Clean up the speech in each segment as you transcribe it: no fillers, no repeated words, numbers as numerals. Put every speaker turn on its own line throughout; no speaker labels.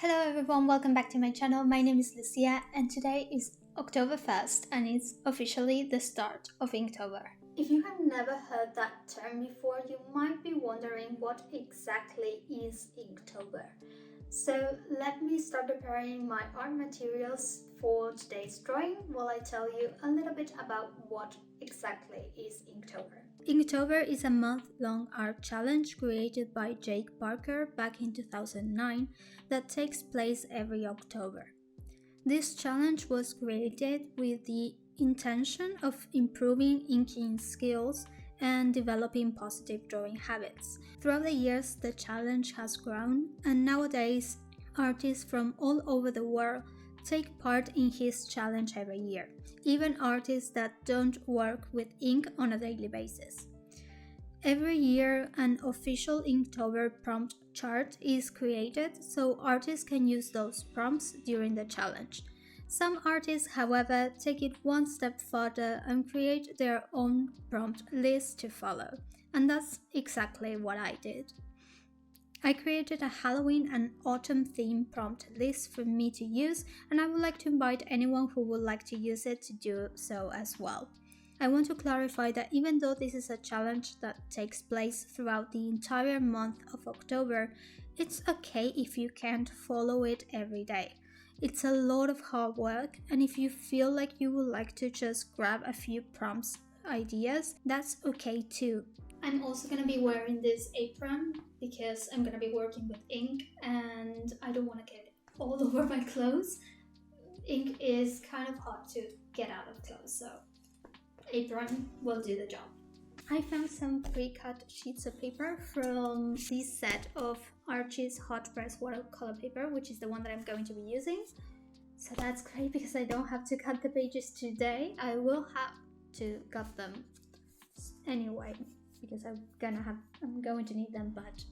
Hello everyone, welcome back to my channel. My name is Lucia and today is October 1st and it's officially the start of Inktober. If you have never heard that term before, you might be wondering what exactly is Inktober. So let me start preparing my art materials for today's drawing while I tell you a little bit about what exactly is Inktober. Inktober is a month-long art challenge created by Jake Parker back in 2009 that takes place every October. This challenge was created with the intention of improving inking skills and developing positive drawing habits. Throughout the years, the challenge has grown, and nowadays, artists from all over the world take part in his challenge every year, even artists that don't work with ink on a daily basis. Every year, an official Inktober prompt chart is created so artists can use those prompts during the challenge. Some artists, however, take it one step further and create their own prompt list to follow, and that's exactly what I did. I created a Halloween and autumn theme prompt list for me to use, and I would like to invite anyone who would like to use it to do so as well. I want to clarify that even though this is a challenge that takes place throughout the entire month of October, it's okay if you can't follow it every day. It's a lot of hard work, and if you feel like you would like to just grab a few prompts ideas, that's okay too. I'm also going to be wearing this apron because I'm going to be working with ink and I don't want to get it all over my clothes. Ink is kind of hard to get out of clothes, so apron will do the job. I found some pre-cut sheets of paper from this set of Archie's hot press watercolor paper, which is the one that I'm going to be using. So that's great because I don't have to cut the pages today. I will have to cut them anyway because I'm going to need them, but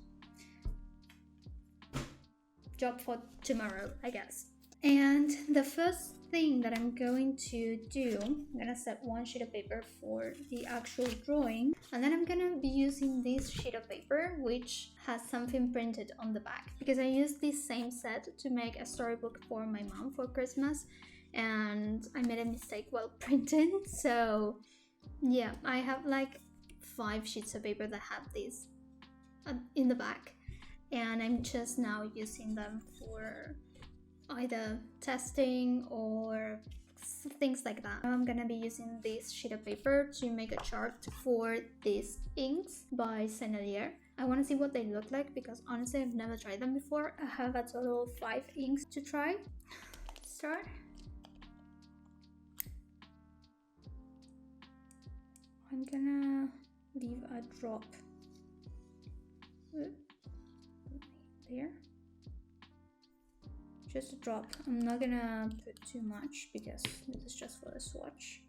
job for tomorrow, I guess. And the first thing that I'm going to do, I'm going to set one sheet of paper for the actual drawing, and then I'm going to be using this sheet of paper which has something printed on the back because I used this same set to make a storybook for my mom for Christmas and I made a mistake while printing. So yeah, I have like 5 sheets of paper that have this in the back, and I'm just now using them for either testing or things like that. I'm gonna be using this sheet of paper to make a chart for these inks by Sennelier. I want to see what they look like because honestly I've never tried them before. I have a total of 5 inks to try. Start. I'm gonna leave a drop there. Just a drop. I'm not gonna put too much because this is just for the swatch.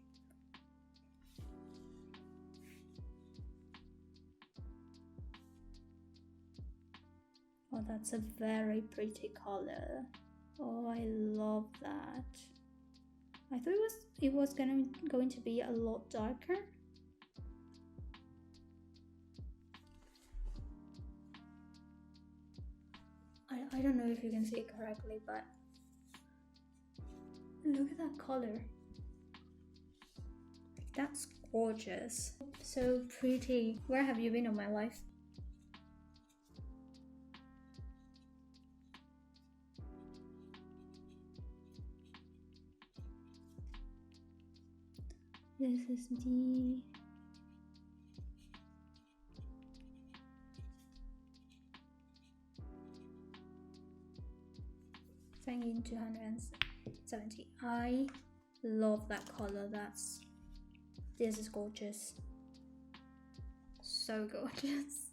Oh, that's a very pretty color. Oh, I love that. I thought it was going to be a lot darker. I don't know if you can see it correctly, but look at that color. That's gorgeous. So pretty. Where have you been all my life? This is the in 270. I love that color. This is gorgeous. So gorgeous.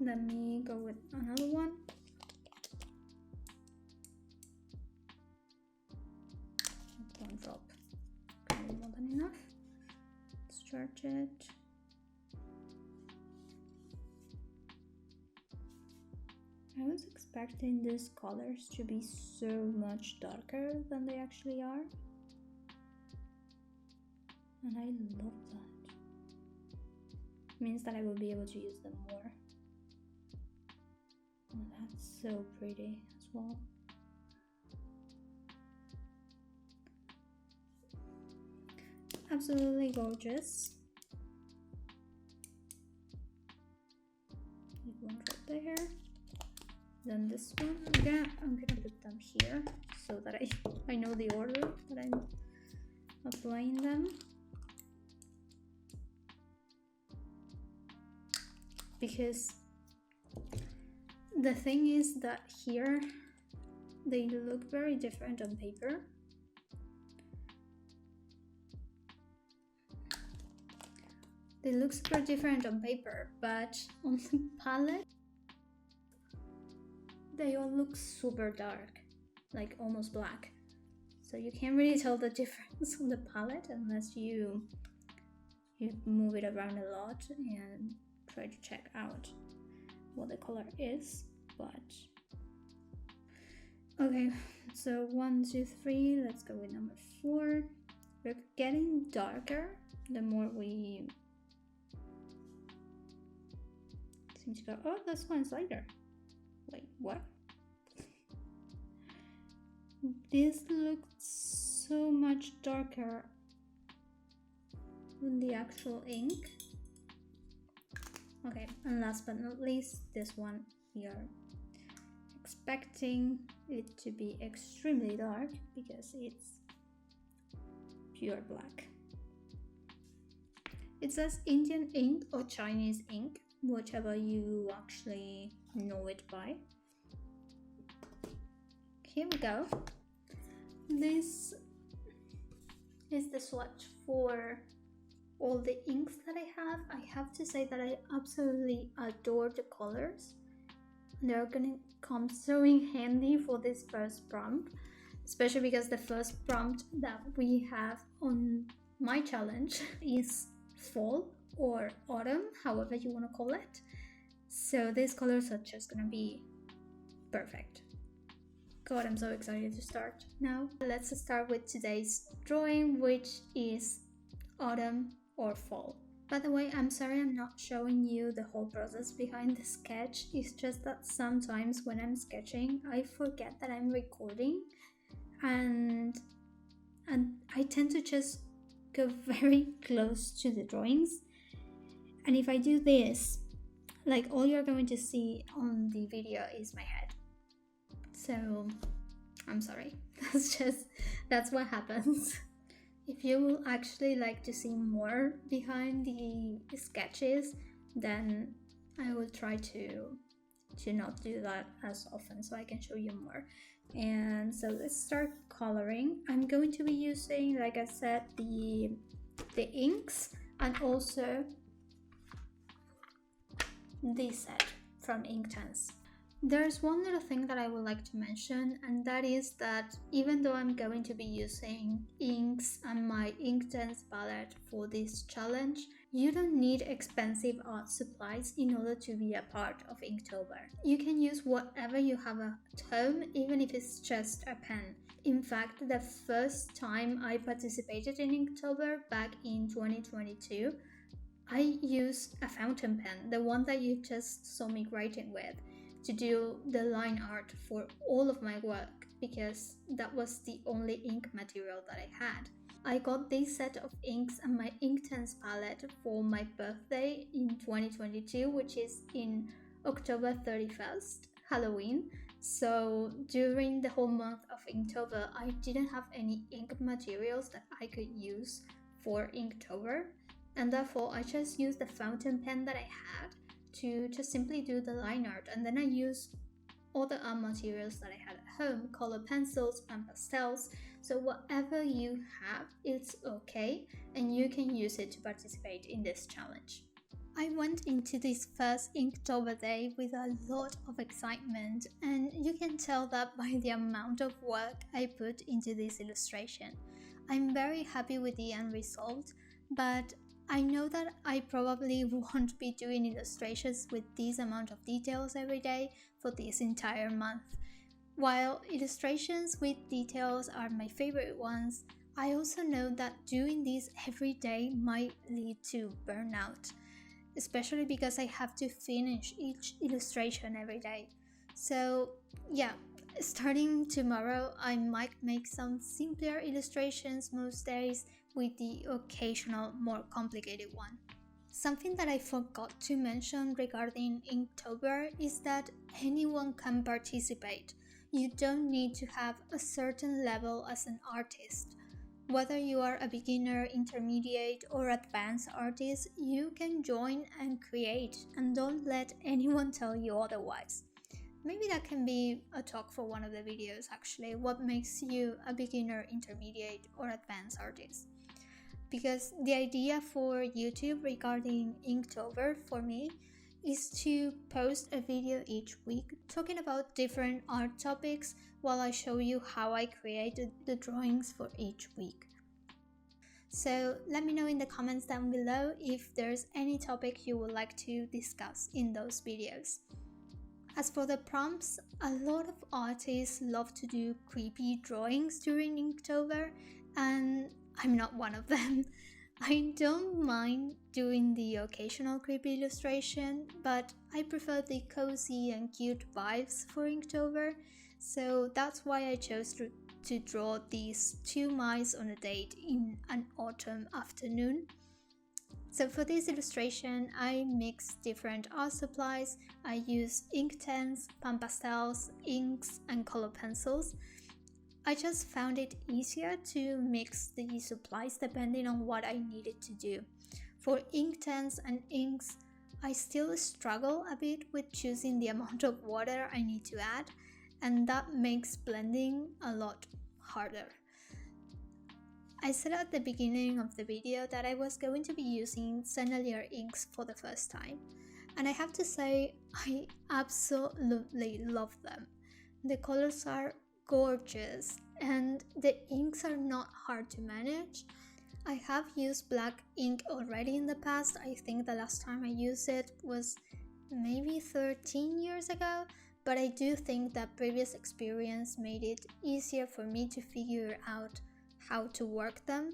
Let me go with another one. One drop. Okay, more than enough. Stretch it. I was expecting these colors to be so much darker than they actually are, and I love that. It means that I will be able to use them more. Oh, that's so pretty as well. absolutely gorgeous. One right there. Then this one, I'm gonna put them here so that I know the order that I'm applying them. Because the thing is that here they look very different on paper. They look super different on paper, but on the palette they all look super dark, like almost black. So you can't really tell the difference on the palette unless you move it around a lot and try to check out what the color is. But okay, so 1, 2, 3, let's go with number 4. We're getting darker the more we seem to go. Oh, this one's lighter. Wait, what? This looks so much darker than the actual ink. Okay, and last but not least, this one, we are expecting it to be extremely dark because it's pure black. It says Indian ink or Chinese ink, whichever you actually know it by. Here we go. This is the swatch for all the inks that I have. I have to say that I absolutely adore the colors. They're gonna come so in handy for this first prompt, especially because the first prompt that we have on my challenge is fall or autumn, however you want to call it. So these colors are just gonna be perfect. God, I'm so excited to start now. Let's start with today's drawing, which is autumn or fall. By the way, I'm sorry I'm not showing you the whole process behind the sketch. It's just that sometimes when I'm sketching, I forget that I'm recording and I tend to just go very close to the drawings. And if I do this, like all you're going to see on the video is my head. So I'm sorry, that's what happens. If you will actually like to see more behind the sketches, then I will try to not do that as often so I can show you more. And so let's start coloring. I'm going to be using, like I said, the inks and also this set from Inktense. There's one little thing that I would like to mention, and that is that even though I'm going to be using inks and my Inktense palette for this challenge, you don't need expensive art supplies in order to be a part of Inktober. You can use whatever you have at home, even if it's just a pen. In fact, the first time I participated in Inktober back in 2022, I used a fountain pen, the one that you just saw me writing with, to do the line art for all of my work because that was the only ink material that I had. I got this set of inks and my Inktense palette for my birthday in 2022, which is in October 31st, Halloween. So during the whole month of Inktober, I didn't have any ink materials that I could use for Inktober, and therefore I just used the fountain pen that I had to just simply do the line art, and then I used all the art materials that I had at home, color pencils and pastels. So whatever you have, it's okay, and you can use it to participate in this challenge. I went into this first Inktober day with a lot of excitement, and you can tell that by the amount of work I put into this illustration. I'm very happy with the end result, but I know that I probably won't be doing illustrations with this amount of details every day for this entire month. While illustrations with details are my favorite ones, I also know that doing this every day might lead to burnout, especially because I have to finish each illustration every day. So yeah, starting tomorrow I might make some simpler illustrations most days with the occasional more complicated one. Something that I forgot to mention regarding Inktober is that anyone can participate. You don't need to have a certain level as an artist. Whether you are a beginner, intermediate, or advanced artist, you can join and create, and don't let anyone tell you otherwise. Maybe that can be a talk for one of the videos actually, what makes you a beginner, intermediate, or advanced artist. Because the idea for YouTube regarding Inktober for me is to post a video each week talking about different art topics while I show you how I created the drawings for each week. So let me know in the comments down below if there's any topic you would like to discuss in those videos. As for the prompts, a lot of artists love to do creepy drawings during Inktober, and I'm not one of them. I don't mind doing the occasional creepy illustration, but I prefer the cozy and cute vibes for Inktober, so that's why I chose to draw these two mice on a date in an autumn afternoon. So for this illustration, I mix different art supplies. I use ink pens, pan pastels, inks, and color pencils. I just found it easier to mix the supplies depending on what I needed to do. For ink pens and inks, I still struggle a bit with choosing the amount of water I need to add, and that makes blending a lot harder. I said at the beginning of the video that I was going to be using Sennelier inks for the first time, and I have to say I absolutely love them. The colors are gorgeous and the inks are not hard to manage. I have used black ink already in the past. I think the last time I used it was maybe 13 years ago, but I do think that previous experience made it easier for me to figure out how to work them.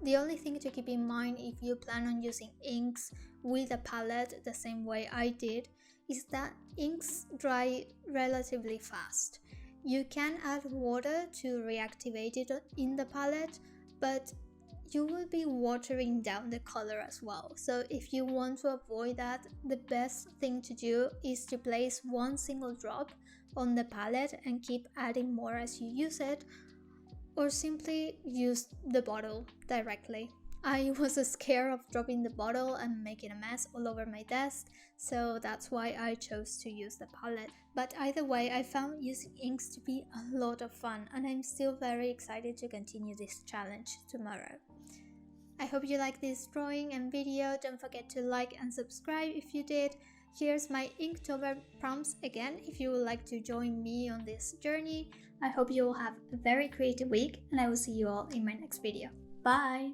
The only thing to keep in mind if you plan on using inks with a palette the same way I did is that inks dry relatively fast. You can add water to reactivate it in the palette, but you will be watering down the color as well. So if you want to avoid that, the best thing to do is to place one single drop on the palette and keep adding more as you use it, or simply use the bottle directly. I was scared of dropping the bottle and making a mess all over my desk, so that's why I chose to use the palette. But either way, I found using inks to be a lot of fun, and I'm still very excited to continue this challenge tomorrow. I hope you like this drawing and video. Don't forget to like and subscribe if you did. Here's my Inktober prompts again if you would like to join me on this journey. I hope you will have a very creative week, and I will see you all in my next video. Bye!